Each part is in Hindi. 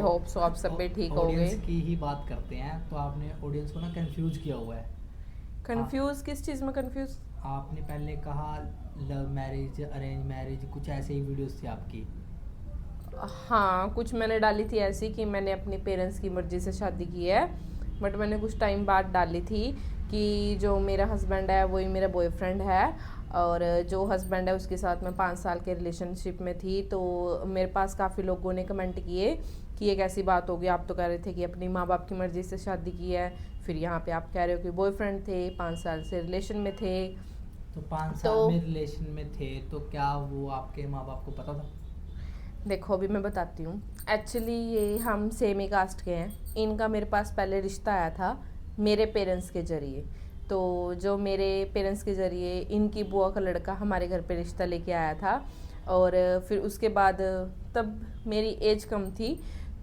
होप सो आप सब भी ठीक होगे। ऑडियंस की ही बात करते हैं, तो आपने ऑडियंस को ना कंफ्यूज किया हुआ है। कंफ्यूज किस चीज़ में कंफ्यूज? आपने पहले कहा लव मैरिज, अरेंज मैरिज, कुछ ऐसे ही वीडियोस थी आपकी। हाँ, कुछ मैंने डाली थी ऐसी कि मैंने अपने पेरेंट्स की मर्ज़ी से शादी की है, बट मैंने कुछ टाइम बाद डाली थी कि जो मेरा हस्बैंड है वही मेरा बॉयफ्रेंड है, और जो हस्बैंड है उसके साथ मैं 5 साल के रिलेशनशिप में थी। तो मेरे पास काफ़ी लोगों ने कमेंट किए कि ये कैसी बात होगी, आप तो कह रहे थे कि अपनी माँ बाप की मर्ज़ी से शादी की है, फिर यहाँ पे आप कह रहे हो कि बॉयफ्रेंड थे, 5 साल से रिलेशन में थे। तो 5 साल तो में रिलेशन में थे, तो क्या वो आपके माँ बाप को पता था? देखो अभी मैं बताती हूँ। एक्चुअली ये हम सेम ही कास्ट के हैं। इनका मेरे पास पहले रिश्ता आया था मेरे पेरेंट्स के ज़रिए। तो जो मेरे पेरेंट्स के ज़रिए इनकी बुआ का लड़का हमारे घर पे रिश्ता लेके आया था, और फिर उसके बाद तब मेरी एज कम थी,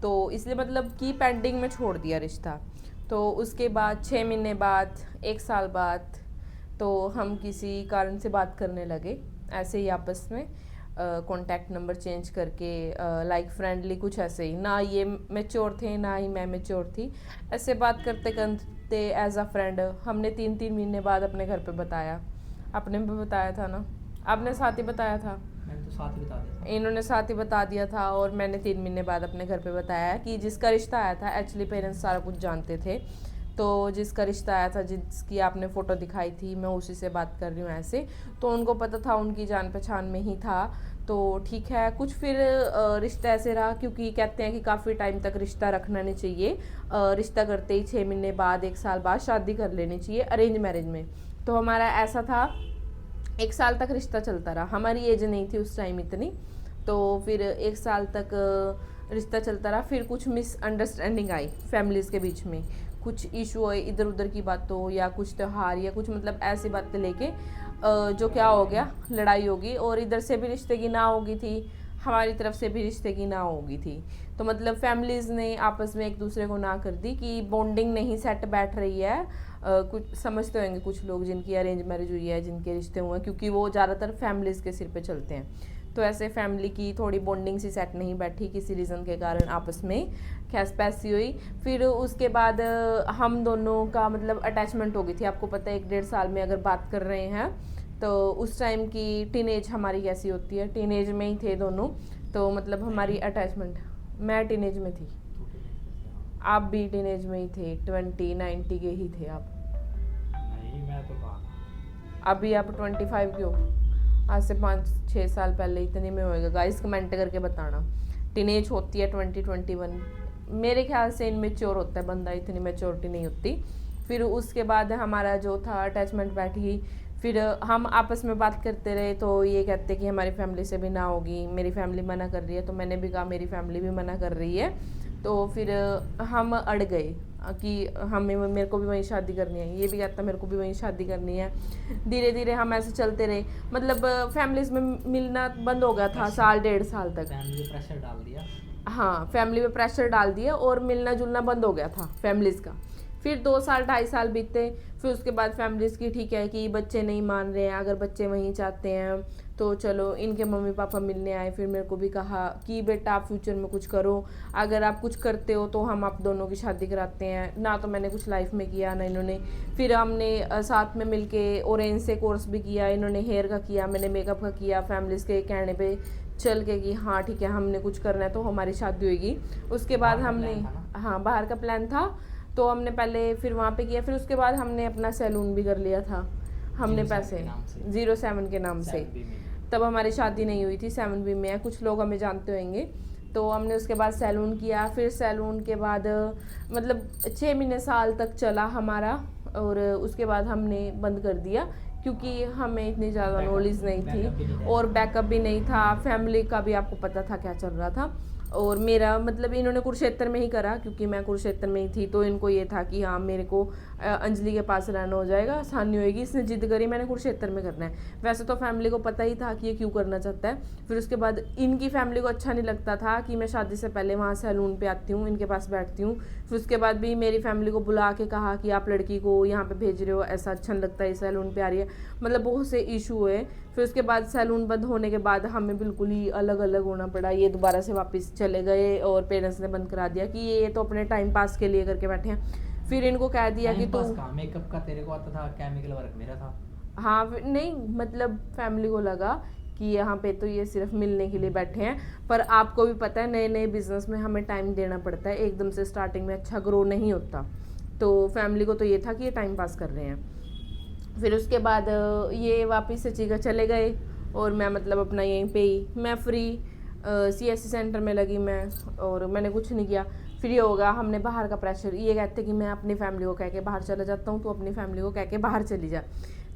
तो इसलिए मतलब कि पेंडिंग में छोड़ दिया रिश्ता। तो उसके बाद 6 महीने बाद, 1 साल बाद, तो हम किसी कारण से बात करने लगे ऐसे ही आपस में, कॉन्टैक्ट नंबर चेंज करके, लाइक फ्रेंडली, कुछ ऐसे ही। ना ये मेच्योर थे ना ही मैं मेच्योर थी। ऐसे बात करते करते एज अ फ्रेंड हमने 3-3 महीने बाद अपने घर पे बताया। आपने भी बताया था ना? आपने साथ ही बताया था। मैंने तो साथ ही बता दिया था। इन्होंने साथ ही बता दिया था, और मैंने 3 महीने बाद अपने घर पे बताया कि जिसका रिश्ता आया था, एक्चुअली पेरेंट्स सारा कुछ जानते थे। तो जिसका रिश्ता आया था, जिसकी आपने फ़ोटो दिखाई थी, मैं उसी से बात कर रही हूँ ऐसे। तो उनको पता था, उनकी जान पहचान में ही था। तो ठीक है, कुछ फिर रिश्ता ऐसे रहा, क्योंकि कहते हैं कि काफ़ी टाइम तक रिश्ता रखना नहीं चाहिए। रिश्ता करते ही 6 महीने बाद, 1 साल बाद शादी कर लेनी चाहिए अरेंज मैरिज में। तो हमारा ऐसा था, 1 साल तक रिश्ता चलता रहा। हमारी एज नहीं थी उस टाइम इतनी, तो फिर 1 साल तक रिश्ता चलता रहा। फिर कुछ मिसअंडरस्टैंडिंग आई फैमिलीज़ के बीच में, कुछ इशू हुए इधर उधर की बातों, या कुछ त्यौहार या कुछ मतलब ऐसी बातें लेके, जो क्या हो गया, लड़ाई होगी, और इधर से भी रिश्ते की ना होगी थी, हमारी तरफ से भी रिश्ते की ना होगी थी। तो मतलब फैमिलीज़ ने आपस में एक दूसरे को ना कर दी कि बॉन्डिंग नहीं सेट बैठ रही है। कुछ समझते होंगे कुछ लोग जिनकी अरेंज मैरिज हुई है, जिनके रिश्ते हुए हैं, क्योंकि वो ज़्यादातर फैमिलीज़ के सिर पे चलते हैं। तो ऐसे फैमिली की थोड़ी बॉन्डिंग सी सेट नहीं बैठी, किसी रीज़न के कारण आपस में खैस पैसी हुई। फिर उसके बाद हम दोनों का मतलब अटैचमेंट हो गई थी। आपको पता है 1-1.5 साल में अगर बात कर रहे हैं, तो उस टाइम की टीनेज हमारी कैसी होती है, टीनेज में ही थे दोनों। तो मतलब हमारी अटैचमेंट, मैं टीनेज में थी, आप भी टीनेज में ही थे, 20-90 के ही थे आप। नहीं, मैं तो कहा। अभी आप 25 के हो। आज से 5-6 साल पहले इतने में होएगा। गाइस कमेंट करके बताना। टीनेज होती है 20-21। मेरे ख्याल से इनमेच्योर होता है बंदा, इतनी मेच्योरिटी नहीं होती। फिर उसके बाद हमारा जो था अटैचमेंट बैठी। फिर हम आपस में बात करते रहे, तो ये कहते कि हमारी फैमिली से भी ना होगी, मेरी फैमिली मना कर रही है, तो मैंने भी कहा मेरी फैमिली भी मना कर रही है। तो फिर हम अड़ गए कि हमें, मेरे को भी वहीं शादी करनी है, ये भी कहता मेरे को भी वहीं शादी करनी है। धीरे धीरे हम ऐसे चलते रहे, मतलब फैमिलीज में मिलना बंद हो गया था 1-1.5 साल तक। फैमिली पे प्रेशर डाल दिया। हाँ, फैमिली पे प्रेशर डाल दिया और मिलना जुलना बंद हो गया था फैमिलीज़ का। फिर 2 साल 2.5 साल बीते। फिर उसके बाद फैमिलीज़ की ठीक है कि बच्चे नहीं मान रहे हैं, अगर बच्चे वहीं चाहते हैं तो चलो। इनके मम्मी पापा मिलने आए, फिर मेरे को भी कहा कि बेटा आप फ्यूचर में कुछ करो, अगर आप कुछ करते हो तो हम आप दोनों की शादी कराते हैं। ना तो मैंने कुछ लाइफ में किया ना इन्होंने। फिर हमने साथ में मिलके ऑरेंज से कोर्स भी किया, इन्होंने हेयर का किया, मैंने मेकअप का किया, फैमिलीज़ के कहने पे चल के कि हाँ ठीक है हमने कुछ करना है तो हमारी शादी होगी। उसके बाद बाहर का हमने, प्लान था ना? हाँ बाहर का प्लान था, तो हमने पहले फिर वहाँ पे किया। फिर उसके बाद हमने अपना सैलून भी कर लिया था, हमने 07 पैसे के नाम से। 07 के नाम से। 7B में। तब हमारी शादी नहीं हुई थी, 7B में है, कुछ लोग हमें जानते होंगे। तो हमने उसके बाद सैलून किया। फिर सैलून के बाद मतलब 6 महीने साल तक चला हमारा, और उसके बाद हमने बंद कर दिया, क्योंकि हमें इतनी ज़्यादा नॉलेज नहीं बैकअप भी नहीं थी था। और बैकअप भी नहीं था। फैमिली का भी आपको पता था क्या चल रहा था। और मेरा मतलब इन्होंने कुरुक्षेत्र में ही करा, क्योंकि मैं कुरुक्षेत्र में ही थी, तो इनको ये था कि हाँ मेरे को अंजलि के पास रहना हो जाएगा, आसानी होएगी। इसने जिद करी मैंने कुरुक्षेत्र में करना है। वैसे तो फैमिली को पता ही था कि ये क्यों करना चाहता है। फिर उसके बाद इनकी फैमिली को अच्छा नहीं लगता था कि मैं शादी से पहले वहाँ सैलून पे आती हूँ, इनके पास बैठती हूँ। फिर उसके बाद भी मेरी फैमिली को बुला के कहा कि आप लड़की को यहाँ पे भेज रहे हो, ऐसा अच्छा नहीं लगता है, सैलून पे आ रही है, मतलब बहुत से इशू हुए। फिर उसके बाद सैलून बंद होने के बाद हमें बिल्कुल ही अलग अलग होना पड़ा। ये दोबारा से वापस चले गए और पेरेंट्स ने बंद करा दिया कि ये तो अपने टाइम पास के लिए करके बैठे हैं। फिर इनको कह दिया कि तू मेकअप का तेरे को आता था, केमिकल वर्क मेरा था। हाँ नहीं मतलब फैमिली को लगा कि यहाँ पे तो ये सिर्फ मिलने के लिए बैठे हैं, पर आपको भी पता है नए नए बिजनेस में हमें टाइम देना पड़ता है, एकदम से स्टार्टिंग में अच्छा ग्रो नहीं होता। तो फैमिली को तो ये था कि ये टाइम पास कर रहे हैं। फिर उसके बाद ये वापस से चीका चले गए और मैं मतलब अपना यहीं पे ही मैं फ्री CSC सेंटर में लगी मैं, और मैंने कुछ नहीं किया। फिर ये होगा हमने बाहर का प्रेशर, ये कहते कि मैं अपनी फैमिली को कह के बाहर चला जाता हूँ, तो अपनी फैमिली को कह के बाहर चली जा।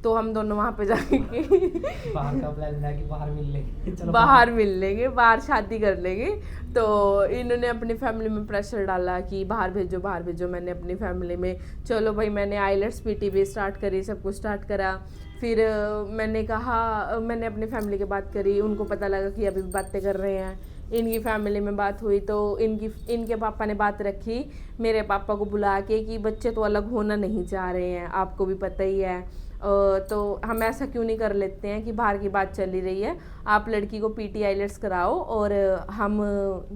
तो हम दोनों वहाँ पे जाके बाहर का प्लान है कि बाहर मिल लेंगे, चलो बाहर मिल लेंगे, बाहर शादी कर लेंगे। तो इन्होंने अपनी फैमिली में प्रेशर डाला कि बाहर भेजो बाहर भेजो। मैंने अपनी फैमिली में चलो भाई, मैंने IELTS PT भी स्टार्ट करी, सब कुछ स्टार्ट करा। फिर मैंने कहा, मैंने अपनी फैमिली की बात करी, उनको पता लगा कि अभी बातें कर रहे हैं। इनकी फैमिली में बात हुई तो इनके पापा ने बात रखी मेरे पापा को बुला के कि बच्चे तो अलग होना नहीं चाह रहे हैं, आपको भी पता ही है, तो हम ऐसा क्यों नहीं कर लेते हैं कि बाहर की बात चली रही है, आप लड़की को PT IELTS कराओ और हम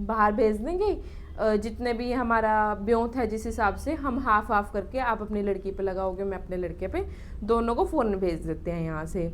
बाहर भेज देंगे। जितने भी हमारा ब्योंत है जिस हिसाब से हम हाफ हाफ करके, आप अपनी लड़की पे लगाओगे, मैं अपने लड़के पे, दोनों को फ़ोन भेज देते हैं यहाँ से।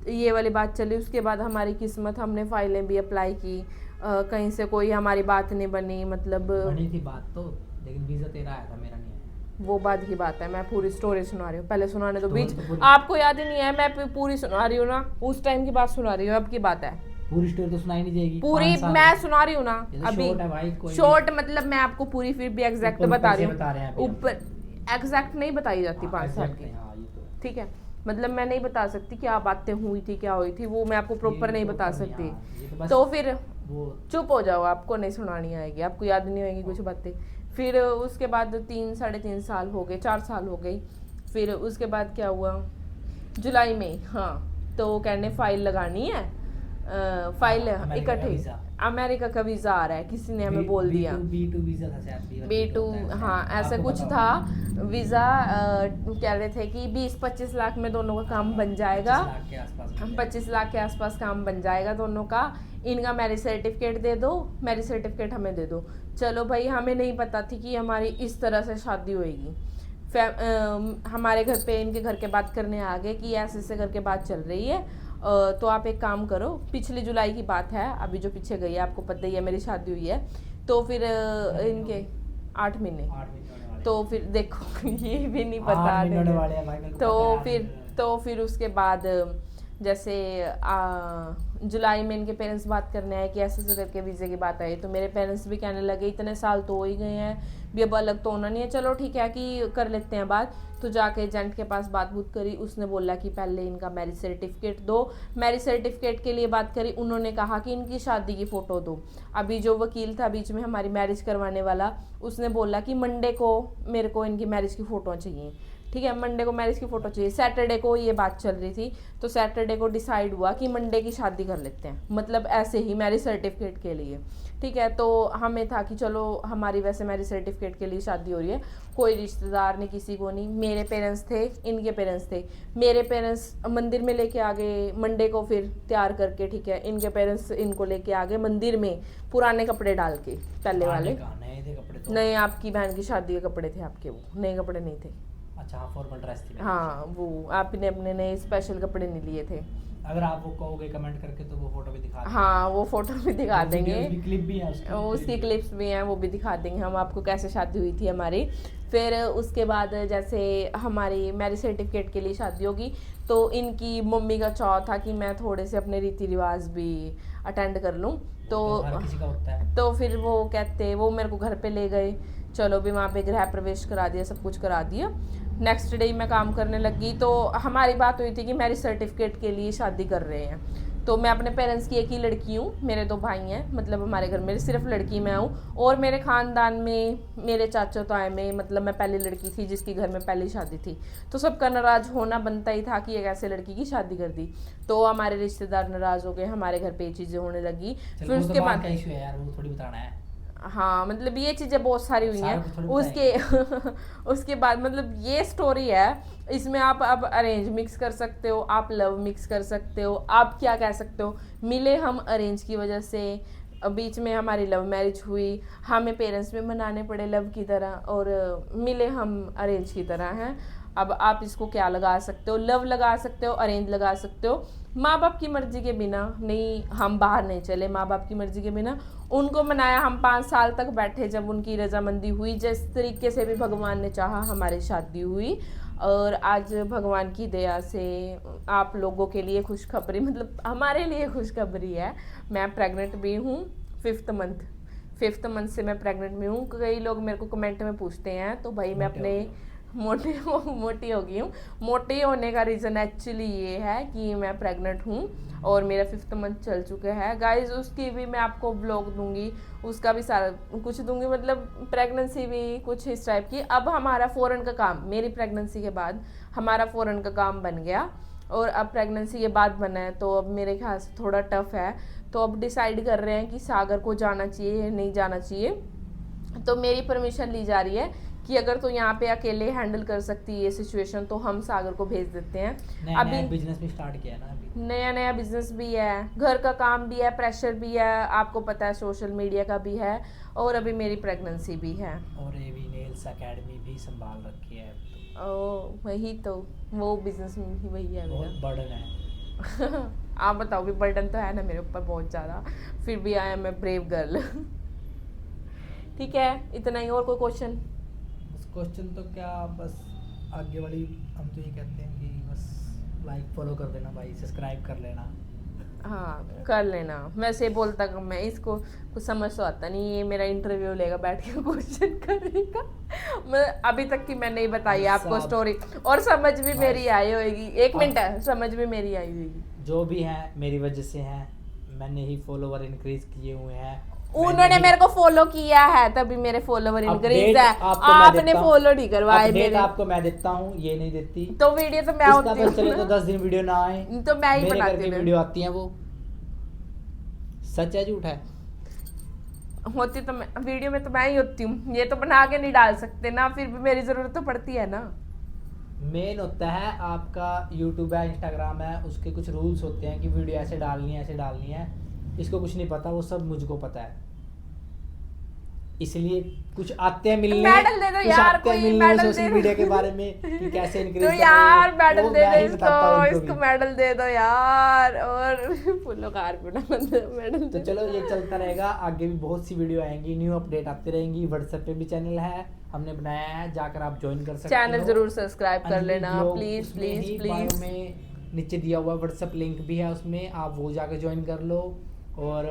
ये वाली बात चली। उसके बाद हमारी किस्मत, हमने फाइलें भी अप्लाई की, कहीं से कोई हमारी बात नहीं बनी, मतलब बनी थी बात तो, लेकिन वीज़ा तेरा आया था, मेरा नहीं आया। वो बात की बात है, मैं पूरी स्टोरी सुना रही हूँ, पहले सुनाने तो बीच तो आपको याद ही नहीं है, मैं पूरी सुना रही हूँ ना, उस टाइम की बात सुना रही हूँ, अब की बात है। पूरी स्टोरी तो सुनाई नहीं जाएगी, पूरी मैं सुना रही हूँ ना अभी। शॉर्ट है भाई, कोई शॉर्ट मतलब मैं आपको पूरी फिर भी एग्जैक्ट बता रही हैं हूँ, ऊपर एग्जैक्ट नहीं बताई जाती 5 साल की, हाँ, ये तो है। ठीक है। मतलब मैं नहीं बता सकती क्या बातें हुई थी, क्या हुई थी, वो मैं आपको प्रॉपर नहीं बता सकती। तो फिर चुप हो जाओ, आपको नहीं सुनानी आएगी, आपको याद नहीं होगी कुछ बातें। फिर उसके बाद 3 साढ़े 3 साल हो गए, 4 साल हो गई। फिर उसके बाद क्या हुआ, जुलाई में, हाँ, तो कहने फाइल लगानी है, फाइल इकट्ठी, अमेरिका का वीज़ा आ रहा है, किसी ने हमें बोल दिया B2 वीज़ा था शायद, B2, हाँ ऐसा कुछ था वीज़ा। कह रहे थे कि 20-25 लाख में दोनों का काम बन जाएगा, 25 लाख के आसपास काम बन जाएगा दोनों का। इनका मैरिज सर्टिफिकेट दे दो, मैरिज सर्टिफिकेट हमें दे दो। चलो भाई, हमें नहीं पता थी कि हमारी इस तरह से शादी होएगी। हमारे घर पे इनके घर के बात करने आ गए कि ऐसे ऐसे करके बात चल रही है, तो आप एक काम करो, पिछली जुलाई की बात है, अभी जो पीछे गई है आपको पता ही है, मेरी शादी हुई है। तो फिर इनके 8 महीने, तो फिर देखो ये भी नहीं पता। तो फिर उसके बाद जैसे जुलाई में इनके पेरेंट्स बात करने आए कि ऐसे ऐसे करके वीज़े की बात आई, तो मेरे पेरेंट्स भी कहने लगे इतने साल तो हो ही गए हैं, भी अब अलग तो होना नहीं है, चलो ठीक है कि कर लेते हैं बात। तो जाके एजेंट के पास बात बूत करी, उसने बोला कि पहले इनका मैरिज सर्टिफिकेट दो। मैरिज सर्टिफिकेट के लिए बात करी, उन्होंने कहा कि इनकी शादी की फ़ोटो दो। अभी जो वकील था बीच में हमारी मैरिज करवाने वाला, उसने बोला कि मंडे को मेरे को इनकी मैरिज की फ़ोटो चाहिए, ठीक है, मंडे को मैरिज की फ़ोटो चाहिए। सैटरडे को ये बात चल रही थी, तो सैटरडे को डिसाइड हुआ कि मंडे की शादी कर लेते हैं, मतलब ऐसे ही मैरिज सर्टिफिकेट के लिए, ठीक है। तो हमें था कि चलो हमारी वैसे मैरिज सर्टिफिकेट के लिए शादी हो रही है, कोई रिश्तेदार नहीं, किसी को नहीं। मेरे पेरेंट्स थे, इनके पेरेंट्स थे। मेरे पेरेंट्स मंदिर में लेके आ गए मंडे को, फिर तैयार करके, ठीक है। इनके पेरेंट्स इनको लेके आ गए मंदिर में पुराने कपड़े डाल के, पहले वाले नए, आपकी बहन की शादी के कपड़े थे आपके, वो नए कपड़े नहीं थे। अच्छा, फॉर्मल ड्रेस थी। हाँ, वो आपने अपने नए स्पेशल कपड़े नहीं लिए थे। अगर आप वो कहोगे कमेंट करके तो वो फोटो भी दिखा देंगे। हाँ, वो फोटो भी दिखा देंगे, क्लिप भी है उसकी क्लिप्स भी हैं, वो भी दिखा देंगे हम आपको कैसे शादी हुई थी हमारी। फिर उसके बाद जैसे हमारी मैरिज सर्टिफिकेट के लिए शादी होगी, तो इनकी मम्मी का चाव था कि मैं थोड़े से अपने रीति रिवाज भी अटेंड कर लूँ। तो हर किसी का होता है। तो फिर वो कहते, वो मेरे को घर पे ले गए, चलो भी वहाँ पे गृह प्रवेश करा दिया, सब कुछ करा दिया। नेक्स्ट डे मैं काम करने लगी, तो हमारी बात हुई थी कि मैरिज सर्टिफिकेट के लिए शादी कर रहे हैं। तो मैं अपने पेरेंट्स की एक ही लड़की हूँ, मेरे 2 भाई हैं, मतलब हमारे घर में सिर्फ लड़की मैं हूँ। और मेरे ख़ानदान में मेरे चाचा ताए में, मतलब मैं पहली लड़की थी जिसकी घर में पहली शादी थी, तो सबका नाराज़ होना बनता ही था कि एक ऐसे लड़की की शादी कर दी। तो हमारे रिश्तेदार नाराज़ हो गए, हमारे घर पे ये चीज़ें होने लगी। फिर उसके बाद इशू है यार, वो थोड़ी बताना है। हाँ, मतलब ये चीज़ें बहुत सारी हुई हैं उसके बाद, मतलब ये स्टोरी है, इसमें आप अब अरेंज मिक्स कर सकते हो, आप लव मिक्स कर सकते हो, आप क्या कह सकते हो। मिले हम अरेंज की वजह से, बीच में हमारी लव मैरिज हुई, हमें पेरेंट्स भी मनाने पड़े लव की तरह, और मिले हम अरेंज की तरह हैं। अब आप इसको क्या लगा सकते हो, लव लगा सकते हो, अरेंज लगा सकते हो। माँ बाप की मर्जी के बिना नहीं, हम बाहर नहीं चले माँ बाप की मर्जी के बिना, उनको मनाया। हम 5 साल तक बैठे, जब उनकी रजामंदी हुई, जिस तरीके से भी भगवान ने चाहा हमारी शादी हुई। और आज भगवान की दया से आप लोगों के लिए खुशखबरी, मतलब हमारे लिए खुशखबरी है, मैं प्रेग्नेंट भी हूँ। 5th मंथ से मैं प्रेग्नेंट भी हूँ। कई लोग मेरे को कमेंट में पूछते हैं, तो भाई मैं अपने मोटी हो गई हूँ। मोटी होने का रीज़न एक्चुअली ये है कि मैं प्रेग्नेंट हूँ और मेरा 5th मंथ चल चुका है गाइज। उसकी भी मैं आपको ब्लॉग दूंगी, उसका भी सारा कुछ दूंगी, मतलब प्रेगनेंसी भी कुछ इस टाइप की। अब हमारा फ़ॉरेन का काम, मेरी प्रेगनेंसी के बाद हमारा फ़ॉरेन का काम बन गया, और अब प्रेगनेंसी के बाद बना है, तो अब मेरे ख्याल से थोड़ा टफ है। तो अब डिसाइड कर रहे हैं कि सागर को जाना चाहिए या नहीं जाना चाहिए। तो मेरी परमिशन ली जा रही है कि अगर तो यहाँ पे अकेले हैंडल कर सकती है ये सिचुएशन, तो हम सागर को भेज देते हैं। अभी बिजनेस भी स्टार्ट किया है ना, अभी नया बिजनेस भी है, घर का काम भी है, प्रेशर भी है, आपको पता है सोशल मीडिया का भी है, और अभी मेरी प्रेगनेंसी भी है, और ये भी नेल्स एकेडमी भी संभाल रखी है। ओ वही तो, वो बिजनेस में ही वही है बहुत मेरा। बर्डन है। आप बताओ भी, बर्डन तो है ना मेरे ऊपर बहुत ज़्यादा, फिर भी I am a brave girl. ठीक है, इतना ही। और कोई क्वेश्चन? क्वेश्चन तो क्या, बस आगे वाली हम तो ये कहते हैं कि बस लाइक फॉलो कर देना भाई, सब्सक्राइब कर लेना। हाँ कर लेना। वैसे बोलता कम मैं, इसको कुछ समझ तो आता नहीं, ये मेरा इंटरव्यू लेगा बैठ के क्वेश्चन करेगा। मैं अभी तक की मैं नहीं बताई आपको स्टोरी, और समझ भी मेरी आई होगी। 1 मिनट है, समझ भी मेरी आई होगी। जो भी है मेरी वजह से है, मैंने ही फॉलोवर इंक्रीज किए हुए हैं। उन्होंने मेरे को फॉलो किया है, तभी मेरे फॉलोवर इंक्रीज है। आपने फॉलो नहीं करवाए मेरे। आपको मैं देता हूँ, ये नहीं देती तो वीडियो तो मैं होती हूँ, चले तो 10 दिन वीडियो ना आए तो मैं ही बनाती हूँ। वीडियो आती है, वो सच है झूठ है? होती तो मैं वीडियो में, तो मैं ही होती हूँ। ये तो बना के नहीं डाल सकते ना, फिर भी मेरी जरूरत तो पड़ती है ना। मेन होता है आपका यूट्यूब है, इंस्टाग्राम है, उसके कुछ रूल्स होते हैं कि वीडियो ऐसे डालनी है, ऐसे डालनी है। इसको कुछ नहीं पता, वो सब मुझको पता है, इसलिए कुछ आते हैं मिलने, मेडल दे दो यार, कोई मेडल सोशल मीडिया के बारे में कि कैसे इंक्रीज तो यार मेडल दे दो इसको इसको मेडल दे दो यार। और फुल्लो कार पे मेडल। तो चलो ये चलता रहेगा, आगे भी बहुत सी वीडियो आएंगी, न्यू अपडेट आती रहेंगी। व्हाट्सएप पे भी चैनल है हमने बनाया है, जाकर आप ज्वाइन कर सकते हो। चैनल जरूर सब्सक्राइब कर लेना प्लीज प्लीज प्लीज। में नीचे दिया हुआ व्हाट्सएप लिंक भी है, उसमें आप वो जाकर ज्वाइन कर लो। और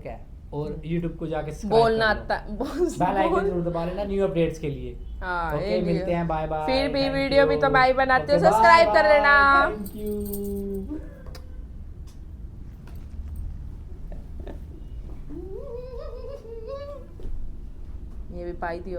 क्या है, और YouTube को जाके बोलना आता, बेल आइकन जरूर दबा लेना न्यू अपडेट्स के लिए। हाँ, ओके, मिलते हैं, बाय बाय। फिर भी वीडियो भी तो मैं ही बनाती हूँ, सब्सक्राइब कर लेना। Thank you. ये भी पाई थी।